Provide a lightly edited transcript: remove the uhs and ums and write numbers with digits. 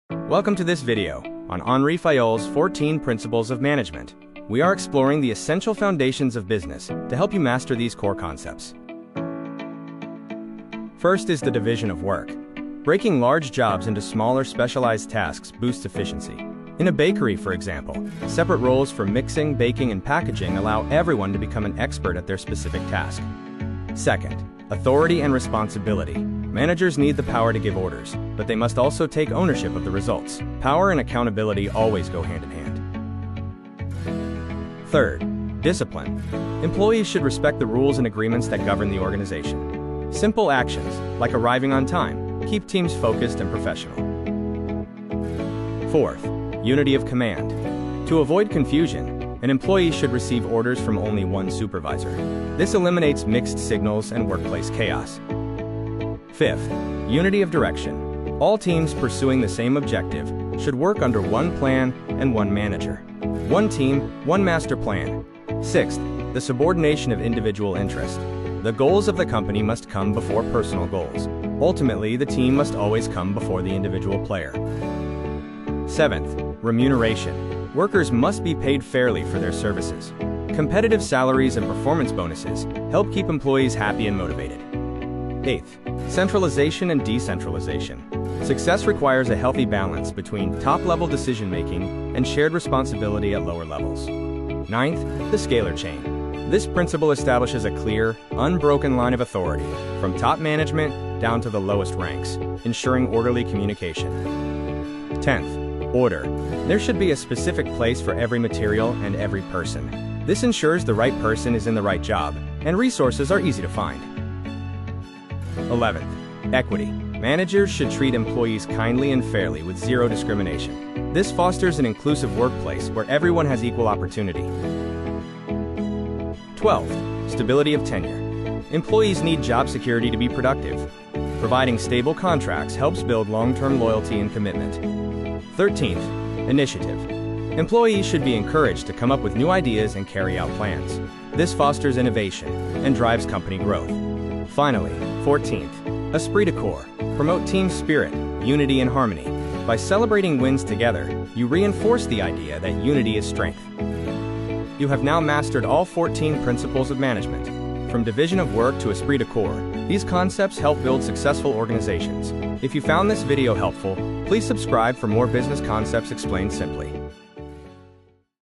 Welcome to this video on Henri Fayol's 14 Principles of Management. We are exploring the essential foundations of business to help you master these core concepts. First is the division of work. Breaking large jobs into smaller specialized tasks boosts efficiency. In a bakery, for example, separate roles for mixing, baking, and packaging allow everyone to become an expert at their specific task. Second, authority and responsibility. Managers need the power to give orders, but they must also take ownership of the results. Power and accountability always go hand in hand. Third, discipline. Employees should respect the rules and agreements that govern the organization. Simple actions, like arriving on time, keep teams focused and professional. Fourth, unity of command. To avoid confusion, an employee should receive orders from only one supervisor. This eliminates mixed signals and workplace chaos. Fifth, unity of direction. All teams pursuing the same objective should work under one plan and one manager. One team, one master plan. Sixth, the subordination of individual interest. The goals of the company must come before personal goals. Ultimately, the team must always come before the individual player. Seventh, remuneration. Workers must be paid fairly for their services. Competitive salaries and performance bonuses help keep employees happy and motivated. Eighth, centralization and decentralization. Success requires a healthy balance between top-level decision-making and shared responsibility at lower levels. Ninth, the scalar chain. This principle establishes a clear, unbroken line of authority from top management down to the lowest ranks, ensuring orderly communication. 10th, order. There should be a specific place for every material and every person. This ensures the right person is in the right job, and resources are easy to find. 11th, equity. Managers should treat employees kindly and fairly with zero discrimination. This fosters an inclusive workplace where everyone has equal opportunity. 12th, stability of tenure. Employees need job security to be productive. Providing stable contracts helps build long-term loyalty and commitment. 13th, initiative. Employees should be encouraged to come up with new ideas and carry out plans. This fosters innovation and drives company growth. Finally, 14th, Esprit de Corps. Promote team spirit, unity, and harmony. By celebrating wins together, you reinforce the idea that unity is strength. You have now mastered all 14 principles of management. From division of work to Esprit de Corps, these concepts help build successful organizations. If you found this video helpful, please subscribe for more business concepts explained simply.